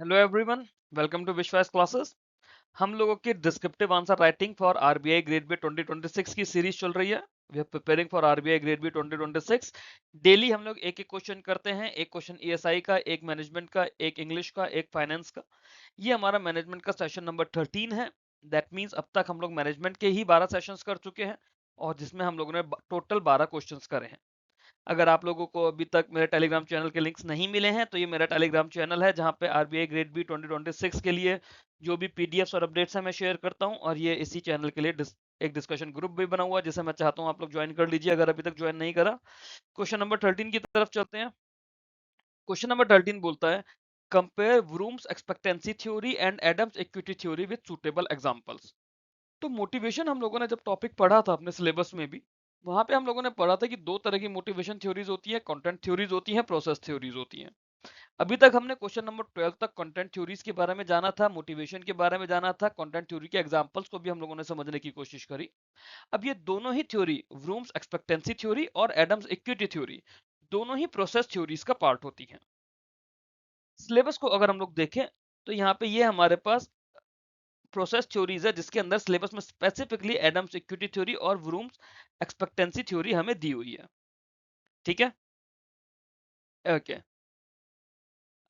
Hello everyone, welcome to Vishwas classes. हम लोगों की descriptive answer writing for RBI grade B 2026 की सीरीज चल रही है। We are preparing for RBI grade B 2026। Daily हम लोग एक एक क्वेश्चन करते हैं। एक क्वेश्चन ईएसआई का, एक मैनेजमेंट का, एक इंग्लिश का, एक फाइनेंस का। ये हमारा मैनेजमेंट का सेशन नंबर 13 है। दैट मीन्स अब तक हम लोग मैनेजमेंट के ही 12 सेशंस कर चुके हैं और जिसमें हम लोगों ने टोटल 12 क्वेश्चंस करे हैं। अगर आप लोगों को अभी तक मेरे टेलीग्राम चैनल के लिंक्स नहीं मिले हैं तो ये मेरा टेलीग्राम चैनल है जहां पे आरबीआई ग्रेड बी 2026 के लिए जो भी पीडीएफ्स और अपडेट्स हैं मैं शेयर करता हूं। और ये इसी चैनल के लिए एक डिस्कशन ग्रुप भी बना हुआ है जिसे मैं चाहता हूं आप लोग ज्वाइन कर लीजिए अगर अभी तक ज्वाइन नहीं करा। क्वेश्चन नंबर 13 की तरफ चलते हैं। क्वेश्चन नंबर 13 बोलता है, compare Vroom's expectancy theory and Adams equity theory with suitable examples. तो मोटिवेशन हम लोगों ने जब टॉपिक पढ़ा था अपने सिलेबस में भी, वहां पे हम लोगों ने पढ़ा था कि दो तरह की मोटिवेशन थ्योरीज होती है, कंटेंट थ्योरीज होती है, प्रोसेस थ्योरीज होती है। अभी तक हमने क्वेश्चन नंबर 12 तक कंटेंट थ्योरीज के बारे में जाना था, मोटिवेशन के बारे में जाना था, कंटेंट थ्योरी के एग्जांपल्स को भी हम लोगों ने समझने की कोशिश करी। अब ये दोनों ही थ्योरी, व्रूम्स एक्सपेक्टेंसी थ्योरी और एडम्स इक्विटी थ्योरी, दोनों ही प्रोसेस थ्योरीज का पार्ट होती हैं। सिलेबस को अगर हम लोग देखें तो यहाँ पे ये हमारे पास प्रोसेस थ्योरीज है जिसके अंदर सिलेबस में स्पेसिफिकली एडम्स इक्विटी थ्योरी और व्रूम्स एक्सपेक्टेंसी थ्योरी हमें दी हुई है। ठीक है, ओके।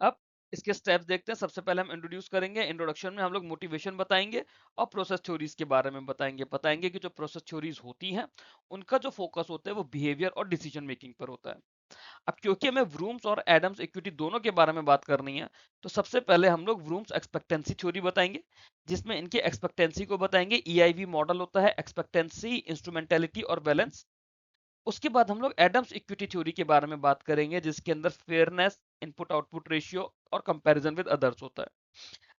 अब इसके स्टेप्स देखते हैं। सबसे पहले हम इंट्रोड्यूस करेंगे। इंट्रोडक्शन में हम लोग मोटिवेशन बताएंगे और प्रोसेस थ्योरीज के बारे में बताएंगे कि जो प्रोसेस थ्योरीज होती हैं उनका जो फोकस होता है वो बिहेवियर और डिसीजन मेकिंग पर होता है। अब क्योंकि हमें व्रूम्स और एडम्स इक्विटी दोनों के बारे में बात करनी है तो सबसे पहले हम लोग व्रूम्स एक्सपेक्टेंसी थ्योरी बताएंगे जिसमें इनके एक्सपेक्टेंसी को बताएंगे। ईआईवी मॉडल होता है एक्सपेक्टेंसी, इंस्ट्रूमेंटेलिटी और बैलेंस। उसके बाद हम लोग एडम्स इक्विटी थ्योरी के बारे में बात करेंगे जिसके अंदर फेयरनेस, इनपुट आउटपुट रेशियो और कंपैरिजन विद अदर्स होता है।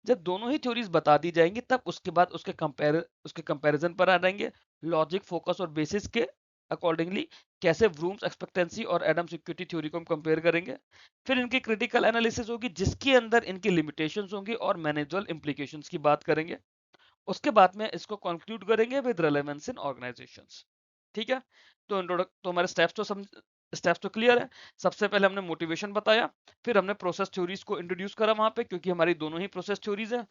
जब दोनों ही थ्योरीज बता दी जाएंगी तब उसके बाद उसके कंपैरिजन पर आ जाएंगे। लॉजिक, फोकस और बेसिस के अकॉर्डिंगली कैसे व्रूम्स एक्सपेक्टेंसी और एडम्स इक्विटी थ्योरी को हम कंपेयर करेंगे। फिर इनकी क्रिटिकल एनालिसिस होगी जिसके अंदर इनकी लिमिटेशंस होंगी और मैनेजरल इंप्लीकेशंस की बात करेंगे। उसके बाद में इसको कंक्लूड करेंगे विद रेलेवेंस इन ऑर्गेनाइजेशंस। ठीक है, तो तो हमारे स्टेप्स तो क्लियर है। सबसे पहले हमने मोटिवेशन बताया, फिर हमने प्रोसेस थ्योरीज को इंट्रोड्यूस करा वहां पे क्योंकि हमारी दोनों ही प्रोसेस थ्योरीज है।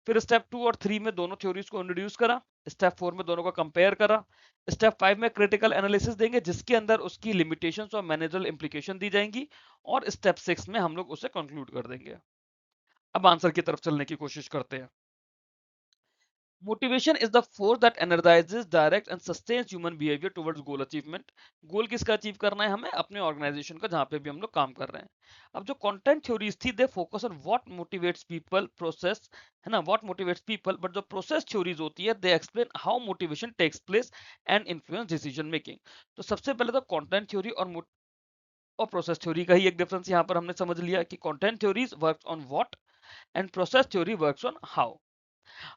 फिर स्टेप 2 और 3 में दोनों थ्योरीज को इंट्रोड्यूस करा। स्टेप 4 में दोनों को कंपेयर करा। स्टेप 5 में क्रिटिकल एनालिसिस देंगे जिसके अंदर उसकी लिमिटेशंस और मैनेजरल इंप्लीकेशन दी जाएंगी। और स्टेप 6 में हम लोग उसे कंक्लूड कर देंगे। अब आंसर की तरफ चलने की कोशिश करते हैं। Motivation is the force that energizes, directs and sustains human behavior towards goal achievement. गोल किसका अचीव करना है हमें? अपने ऑर्गेनाइजेशन का, जहां पे भी हम लोग काम कर रहे हैं। अब जो कंटेंट थ्योरीज थी they focus on what motivates people, process, है ना, व्हाट मोटिवेट्स पीपल। बट जो प्रोसेस थ्योरीज होती है they explain how motivation takes place and influence decision making. तो सबसे पहले तो कंटेंट थ्योरी और प्रोसेस थ्योरी का ही एक डिफरेंस यहाँ पर हमने समझ लिया कि content theories works on what and process theory works on how.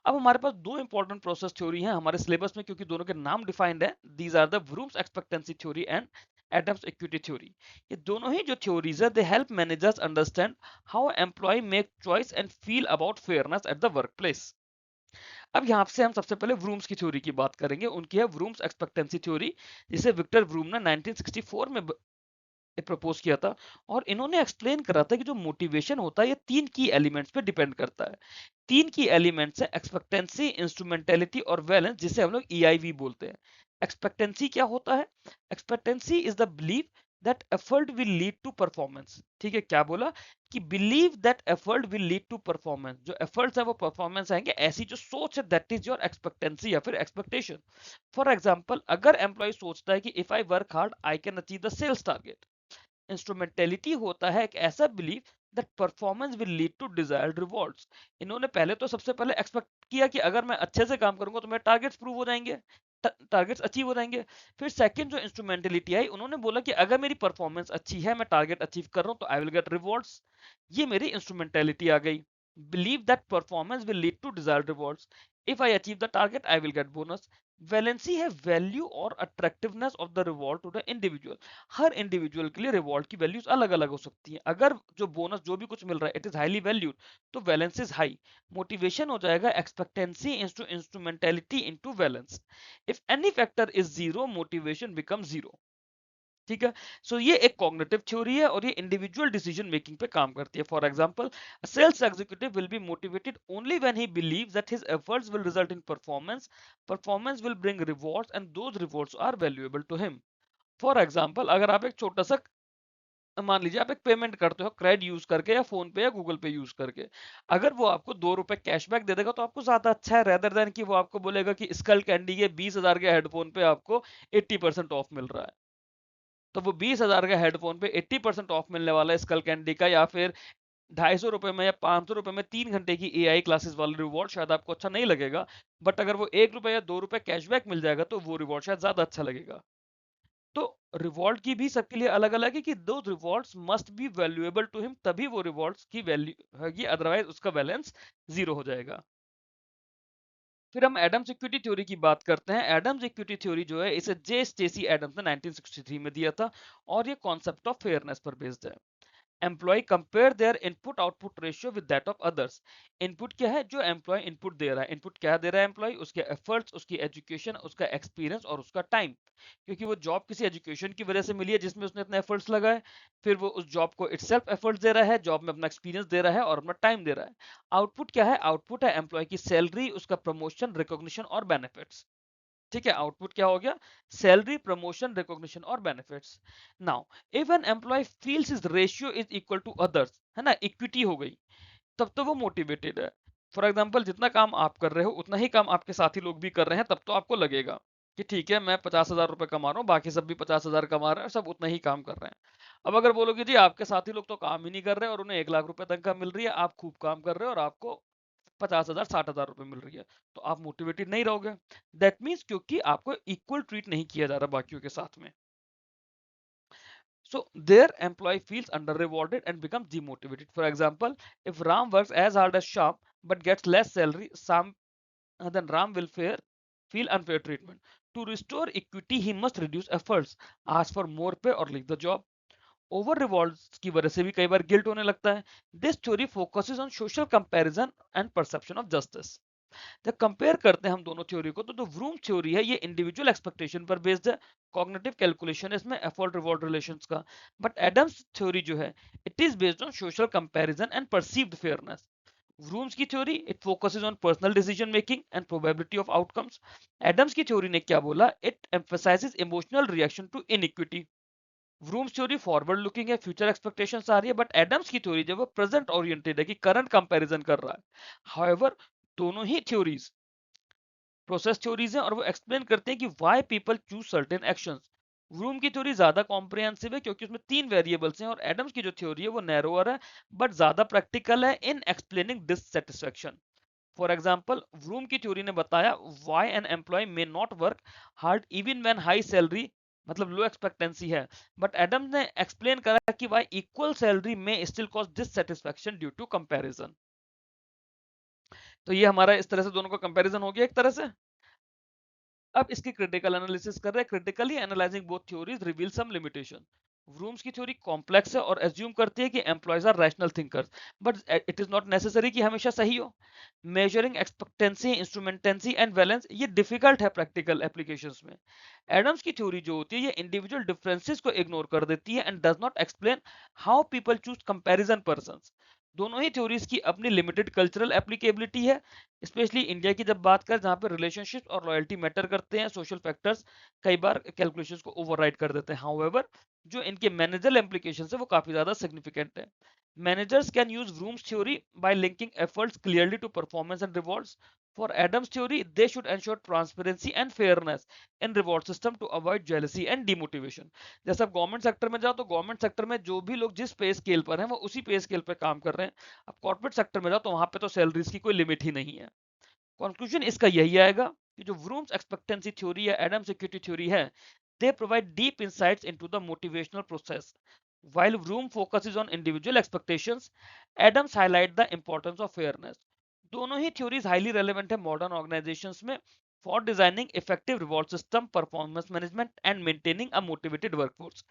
अब हमारे पास दो इंपॉर्टेंट प्रोसेस थ्योरी हैं हमारे सिलेबस में क्योंकि दोनों के नाम डिफाइंड है। These are the Vroom's expectancy theory and Adams equity theory. ये दोनों ही जो थ्योरीज है they help managers understand how employ make choice and feel about fairness at the workplace. अब यहाँ से हम सबसे पहले व्रूम्स की थ्योरी की बात करेंगे। उनकी है व्रूम्स एक्सपेक्टेंसी थ्योरी जिसे विक्टर व्रूम ने 1964 में प्रपोज किया था। और इन्होंने एक्सप्लेन करा था कि जो मोटिवेशन होता है ये तीन की एलिमेंट्स पे डिपेंड करता है। तीन की एलिमेंट्स है एक्सपेक्टेंसी, इंस्ट्रूमेंटेलिटी और वैलेंस, जिसे हम लोग ईआईवी बोलते हैं। एक्सपेक्टेंसी क्या होता है? Expectancy is the believe that effort will lead to performance. ठीक है, क्या बोला? कि believe that effort will lead to performance. जो एफर्ट्स है वो परफॉर्मेंस आएंगे, ऐसी जो सोच है दैट इज योर एक्सपेक्टेंसी या फिर एक्सपेक्टेशन। फॉर एग्जाम्पल, अगर एम्प्लॉय सोचता है कि if I work hard I can achieve the sales target. Instrumentality होता है एक ऐसा belief that performance will lead to desired rewards. इन्होंने पहले तो सबसे पहले एक्सपेक्ट किया कि अगर मैं अच्छे से काम करूंगा तो मेरे टारगेट्स प्रूव हो जाएंगे, टारगेट्स अचीव हो जाएंगे। फिर सेकंड जो इंस्ट्रूमेंटेलिटी आई, उन्होंने बोला कि अगर मेरी परफॉर्मेंस अच्छी है, मैं टारगेट अचीव कर रहा हूं तो आई विल गेट रिवॉर्ड्स। ये मेरी इंस्ट्रूमेंटेलिटी आ गई। Believe that performance will lead to desired rewards. If I achieve the target I will get bonus. Valency है वैल्यू और attractiveness of the reward to the individual. हर इंडिविजुअल के लिए reward की वैल्यूज अलग अलग हो सकती हैं। अगर जो बोनस जो भी कुछ मिल रहा है इट इज हाईली वैल्यूड तो वैलेंस इज हाई। मोटिवेशन हो जाएगा expectancy into instrumentality into valence. If any factor is zero motivation become zero. ठीक है। सो ये एक कॉग्निटिव थ्योरी है और ये इंडिविजुअल डिसीजन मेकिंग पे काम करती है। For example, sales executive will be motivated only when he believes that his efforts will result in performance, performance will bring rewards and those rewards are valuable to him. For example, अगर आप एक छोटा सा, मान लीजिए आप एक payment करते हो क्रेडिट यूज करके या फोन पे या गूगल पे यूज करके, अगर वो आपको 2 रुपए कैशबैक दे देगा तो आपको ज्यादा अच्छा है, रेदर देन कि वो आपको बोलेगा कि स्कल कैंडी के 20,000 के हेडफोन पे आपको 80% ऑफ मिल रहा है। तो वो 20,000 का हेडफोन पे 80% ऑफ मिलने वाला है स्कल कैंडी का, या फिर 250 रुपए में या 500 रुपए में 3 घंटे की एआई क्लासेस वाला रिवॉर्ड शायद आपको अच्छा नहीं लगेगा, बट अगर वो 1 रुपए या 2 रुपए कैशबैक मिल जाएगा तो वो रिवॉर्ड शायद ज्यादा अच्छा लगेगा। तो रिवॉर्ड की भी सबके लिए अलग अलग है कि दो rewards must be valuable to him, तभी वो रिवॉर्ड्स की वैल्यू होगी, अदरवाइज उसका बैलेंस जीरो हो जाएगा। फिर हम एडम्स इक्विटी थ्योरी की बात करते हैं। एडम्स इक्विटी थ्योरी जो है इसे जे स्टेसी एडम्स ने 1963 में दिया था और ये कॉन्सेप्ट ऑफ फेयरनेस पर बेस्ड है। Employee compare their input output ratio with that of others. Input क्या है? जो एम्प्लॉय इनपुट दे रहा है। इनपुट क्या दे रहा है एम्प्लॉय? उसके एफर्ट्स, उसकी एजुकेशन, उसका एक्सपीरियंस और उसका टाइम, क्योंकि वो जॉब किसी एजुकेशन की वजह से मिली है जिसमें उसने अपने एफर्ट्स लगाए। फिर वो उस जॉब को इटसेल्फ एफर्ट्स दे रहा है, जॉब में अपना एक्सपीरियंस दे रहा है और अपना टाइम दे रहा है। आउटपुट क्या है? आउटपुट है एम्प्लॉय की सैलरी, उसका प्रमोशन, रिकॉग्निशन और बेनिफिट्स। ठीक है, आउटपुट क्या हो गया? सैलरी, प्रमोशन, रिकॉग्निशन और benefits. Now, if an employee feels his ratio is equal to others, है ना, इक्विटी हो गई, तब तो वो मोटिवेटेड है। फॉर एग्जाम्पल, जितना काम आप कर रहे हो उतना ही काम आपके साथी लोग भी कर रहे हैं, तब तो आपको लगेगा कि ठीक है, मैं 50,000 रुपए कमा रहा हूँ, बाकी सब भी 50,000 कमा रहे हैं, सब उतना ही काम कर रहे हैं। अब अगर बोलोगे जी आपके साथी लोग तो काम ही नहीं कर रहे और उन्हें 1 लाख रुपए तनख्वाह मिल रही है, आप खूब काम कर रहे हो और आपको 50,000 60,000 रुपए मिल रही है, तो आप मोटिवेटेड नहीं रहोगे। दैट मीन्स क्योंकि आपको इक्वल ट्रीट नहीं किया जा रहा बाकियों के साथ में। So their employee feels under rewarded and becomes demotivated. For example, if Ram works as hard as Shyam but gets less salary, Sam then Ram will feel unfair treatment. To restore equity, he must reduce efforts, ask for more pay or leave the job. Over rewards की वजह से भी कई बार guilt होने लगता है। This theory focuses on social comparison and perception of justice. जब compare करते हैं हम दोनों थ्योरी को, तो जो व्रूम थ्योरी है ये इंडिविजुअल एक्सपेक्टेशन पर बेस्ड है, कॉग्निटिव कैलकुलेशन है इसमें एफर्ट रिवॉर्ड रिलेशंस का। बट एडम्स थ्योरी जो है, it is based on social comparison and perceived fairness. Vroom's की theory, it focuses on personal decision making and probability of outcomes. Adams की theory ने क्या बोला? It emphasises emotional reaction to inequity. Vroom's theory forward looking है, future expectations आ रही है, but Adams की थ्योरी जो है प्रेजेंट ओरिएंटेड है कि करंट कंपैरिजन कर रहा है। हाउएवर, दोनों ही थ्योरीज प्रोसेस थ्योरीज हैं और वो एक्सप्लेन करते हैं कि why people choose certain actions. Vroom की थ्योरी ज्यादा कॉम्प्रिहेंसिव है क्योंकि उसमें 3 वेरिएबल्स हैं, और एडम्स की जो थ्योरी है वो नैरोअर है बट ज्यादा प्रैक्टिकल है in explaining dissatisfaction. For example, Vroom की थ्योरी ने बताया why an employee may not work hard even when high salary, मतलब लो एक्सपेक्टेंसी है, बट एडम्स ने एक्सप्लेन करा कि व्हाई इक्वल सैलरी में still cause dissatisfaction due to comparison. तो ये हमारा इस तरह से दोनों का कंपैरिजन हो गया एक तरह से। अब इसकी क्रिटिकल एनालिसिस कर रहे हैं। Critically analysing both theories reveal some limitation. Vroom's की थ्योरी कॉम्प्लेक्स है और एज्यूम करती है कि employees are rational thinkers, but it is not necessary कि हमेशा सही हो। Measuring expectancy, instrumentality and balance, ये डिफिकल्ट है प्रैक्टिकल एप्लीकेशंस में। एडम्स की थ्योरी जो होती है ये इंडिविजुअल डिफरेंसेस को इग्नोर कर देती है and does not explain how people choose comparison persons. दोनों ही थ्योरीज की अपनी लिमिटेड कल्चरल एप्लीकेबिलिटी है, स्पेशली इंडिया की जब बात करें, जहां पर रिलेशनशिप और लॉयल्टी मैटर करते हैं, सोशल फैक्टर्स कई बार कैलकुलेशंस को ओवरराइड कर देते हैं। हाउएवर, जो इनके मैनेजरल implications है वो काफी ज्यादा सिग्निफिकेंट है। Managers can use Vroom's theory by linking efforts clearly to performance and rewards. For Adams' theory, they should ensure transparency and fairness in reward system to avoid jealousy and demotivation. जैसे आप government sector में जाओ तो government sector में जो भी लोग जिस पे स्केल पर हैं वो उसी पे स्केल पर काम कर रहे हैं। अब कॉर्पोरेट सेक्टर में जाओ तो वहां पे तो सैलरीज की कोई लिमिट ही नहीं है। कंक्लूजन इसका यही आएगा कि जो व्रूम्स एक्सपेक्टेंसी थ्योरी या एडम्स इक्विटी थ्योरी है, they provide deep insights into the motivational process. While Vroom focuses on individual expectations, Adams highlight the importance of fairness. दोनों ही थ्योरीज हाईली रेलेवेंट है मॉडर्न ऑर्गेनाइजेशंस में for designing effective reward system, performance management and maintaining a motivated workforce.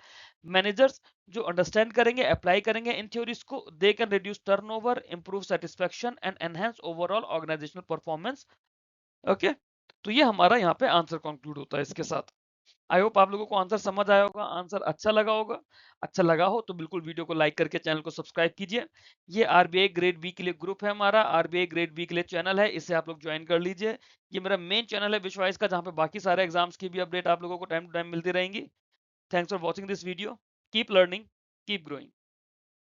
Managers जो understand करेंगे, apply करेंगे इन theories को, they can reduce turnover, improve satisfaction and enhance overall organisational performance. Okay, तो ये हमारा यहाँ पे आंसर कंक्लूड होता है इसके साथ। आई होप आप लोगों को आंसर समझ आया होगा, आंसर अच्छा लगा होगा। अच्छा लगा हो तो बिल्कुल वीडियो को लाइक करके चैनल को सब्सक्राइब कीजिए। ये आरबीआई ग्रेड बी के लिए ग्रुप है हमारा, आरबीआई ग्रेड बी के लिए चैनल है, इसे आप लोग ज्वाइन कर लीजिए। ये मेरा मेन चैनल है विश्वास का, जहाँ पे बाकी सारे एग्जाम्स की भी अपडेट आप लोगों को टाइम टू टाइम मिलती रहेंगी। Thanks for watching this video. Keep learning, keep growing.